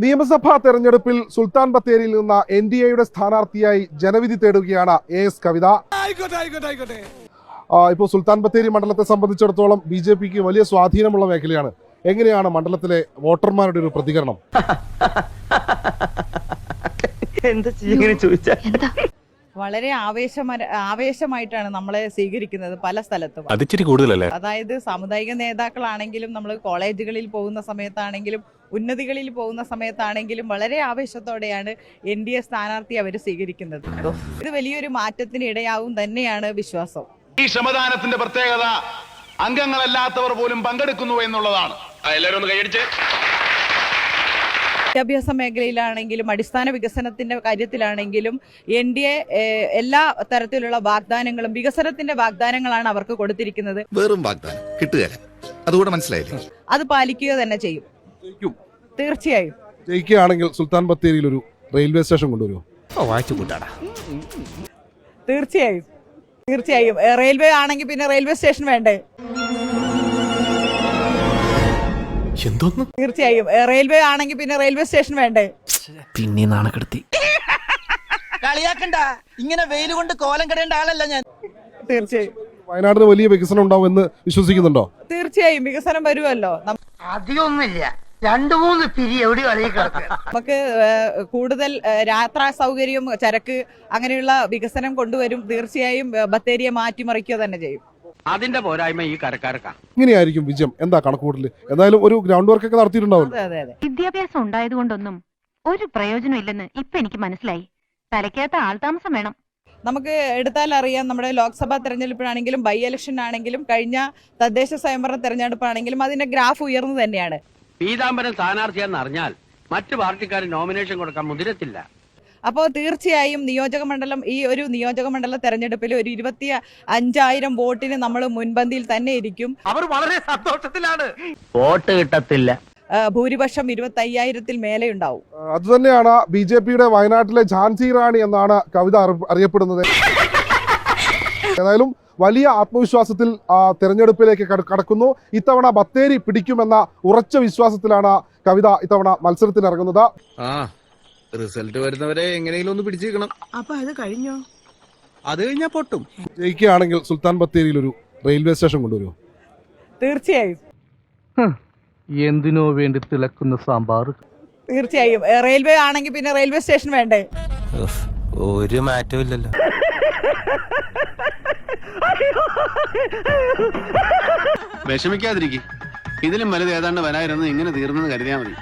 നിയമസഭാ തെരഞ്ഞെടുപ്പിൽ സുൽത്താൻ ബത്തേരിയിൽ നിന്ന് NDAയുടെ സ്ഥാനാർത്ഥിയായി ജനവിധി തേടുകയാണ് AS കവിത. ഇപ്പോൾ സുൽത്താൻ ബത്തേരി മണ്ഡലത്തെ സംബന്ധിച്ചിടത്തോളം BJPക്ക് വലിയ സ്വാധീനമുള്ള മേഖലയാണ്. എങ്ങനെയാണ് മണ്ഡലത്തിലെ വോട്ടർമാരുടെ ഒരു പ്രതികരണം? വളരെ ആവേശമായിട്ടാണ് നമ്മളെ സ്വീകരിക്കുന്നത് പല സ്ഥലത്തും. അതിച്ചിരി കൂടുതലല്ലേ? അതായത് സാമുദായിക നേതാക്കളാണെങ്കിലും നമ്മൾ കോളേജുകളിൽ പോകുന്ന സമയത്താണെങ്കിലും ഉന്നതികളിൽ പോകുന്ന സമയത്താണെങ്കിലും വളരെ ആവേശത്തോടെയാണ് NDA സ്ഥാനാർത്ഥി അവർ സ്വീകരിക്കുന്നത്. ഇത് വലിയൊരു മാറ്റത്തിന് ഇടയാവും തന്നെയാണ് വിശ്വാസം. ഈ ശ്രമദാനത്തിന്റെ പ്രത്യേകത അംഗങ്ങളല്ലാത്തവർ പോലും പങ്കെടുക്കുന്നു എന്നുള്ളതാണ്. എല്ലാവരും ഒന്ന് കൈയടിച്ച്. വിദ്യാഭ്യാസ മേഖലയിലാണെങ്കിലും അടിസ്ഥാന വികസനത്തിന്റെ കാര്യത്തിലാണെങ്കിലും NDA എല്ലാ തരത്തിലുള്ള വാഗ്ദാനങ്ങളും വികസനത്തിന്റെ വാഗ്ദാനങ്ങളാണ് അവർക്ക് കൊടുത്തിരിക്കുന്നത്. വെറും വാഗ്ദാനം കിട്ടുകയില്ല, അതുകൂടെ മനസ്സിലായില്ലേ? അത് പാലിക്കുക തന്നെ ചെയ്യും. തീർച്ചയായും ജയിക്കുകയാണെങ്കിൽ സുൽത്താൻ ബത്തേരിയിൽ ഒരു റെയിൽവേ സ്റ്റേഷൻ കൊണ്ടുവരുമോ? തീർച്ചയായും തീർച്ചയായും റെയിൽവേ ആണെങ്കിൽ പിന്നെ റെയിൽവേ സ്റ്റേഷൻ വേണ്ടേ? തീർച്ചയായും റെയിൽവേ ആണെങ്കിൽ പിന്നെ റെയിൽവേ സ്റ്റേഷൻ വേണ്ടേ? പിന്നെ നാണക്കെടുത്തി കളിയാക്കണ്ട. ഇങ്ങനെ വെയിൽ കൊണ്ട് കോലം കടയേണ്ട ആളല്ല ഞാൻ. തീർച്ചയായും വയനാടിന് വലിയ വികസനം ഉണ്ടാവും എന്ന് വിശ്വസിക്കുന്നുണ്ടോ? തീർച്ചയായും വികസനം വരുമല്ലോ. അധികമൊന്നുമില്ല, 2-3 പിരി എവിടെ നമുക്ക് കൂടുതൽ യാത്രാ സൗകര്യവും ചരക്ക് അങ്ങനെയുള്ള വികസനം കൊണ്ടുവരും. തീർച്ചയായും ബത്തേരിയെ മാറ്റിമറിക്കുക തന്നെ ചെയ്യും. അതിന്റെ പോരായ്മ ഈ കരക്കാർക്കാണ്. ഇങ്ങനെയായിരിക്കും വിജയം. എന്താ കണക്കൂട്ടല്? എന്തായാലും ഒരു ഗ്രൗണ്ട് വർക്ക് ഒക്കെ നടത്തിയിട്ടുണ്ടാവും. വിദ്യാഭ്യാസം ഉണ്ടായതുകൊണ്ടൊന്നും ഒരു പ്രയോജനം ഇല്ലെന്ന് ഇപ്പൊ എനിക്ക് മനസ്സിലായി. തലയ്ക്കകത്ത് ആൾതാമസം വേണം. നമുക്ക് എടുത്താൽ അറിയാം, നമ്മുടെ ലോക്സഭാ തെരഞ്ഞെടുപ്പിനാണെങ്കിലും ബൈ ഇലക്ഷൻ ആണെങ്കിലും കഴിഞ്ഞ തദ്ദേശ സ്വയംഭരണ തെരഞ്ഞെടുപ്പാണെങ്കിലും അതിന്റെ ഗ്രാഫ് ഉയർന്നു തന്നെയാണ്. പീതാംബരം സ്ഥാനാർത്ഥിയാണെന്ന് അറിഞ്ഞാൽ മറ്റു പാർട്ടിക്കാർ നോമിനേഷൻ കൊടുക്കാൻ മുതിരത്തില്ല. അപ്പോൾ തീർച്ചയായും ഈ ഒരു നിയോജക മണ്ഡല തെരഞ്ഞെടുപ്പിൽ ഒരു 25,000 വോട്ടിന് നമ്മൾ മുൻപന്തിയിൽ തന്നെ ഇരിക്കും. അവർ വളരെ സന്തോഷത്തിലാണ്. വോട്ട് കിട്ടത്തില്ല. ഭൂരിപക്ഷം 25,000-ൽ മേലെ ഉണ്ടാവും. അതുതന്നെയാണ് BJPയുടെ വയനാട്ടിലെ ഝാൻസി റാണി എന്നാണ് കവിത അറിയപ്പെടുന്നത്. ഏതായാലും വലിയ ആത്മവിശ്വാസത്തിൽ തെരഞ്ഞെടുപ്പിലേക്ക് കടക്കുന്നു. ഇത്തവണ ബത്തേരി പിടിക്കുമെന്ന ഉറച്ച വിശ്വാസത്തിലാണ് കവിത ഇത്തവണ മത്സരത്തിന് ഇറങ്ങുന്നത്. റിസൾട്ട് വരുന്നവരെ എങ്ങനെയെങ്കിലും ഒന്ന് പിടിച്ചിരിക്കണം. അപ്പൊ അത് കഴിഞ്ഞോ? അത് കഴിഞ്ഞാ പൊട്ടും. ജയിക്കുകയാണെങ്കിൽ സുൽത്താൻ ബത്തേരിയിൽ ഒരു റെയിൽവേ സ്റ്റേഷൻ കൊണ്ടുവരുമോ? തീർച്ചയായും. എന്തിനോ വേണ്ടി തിളക്കുന്ന സാമ്പാർ. തീർച്ചയായും റെയിൽവേ ആണെങ്കിൽ പിന്നെ റെയിൽവേ സ്റ്റേഷൻ വേണ്ടേ? ഒരു മാറ്റവും ഇല്ലല്ലോ. വിഷമിക്കാതിരിക്കും. ഇതിലും വലുത് ഏതാണ്ട് വരായിരുന്നു. ഇങ്ങനെ തീർന്നെന്ന് കരുതിയാൽ മതി.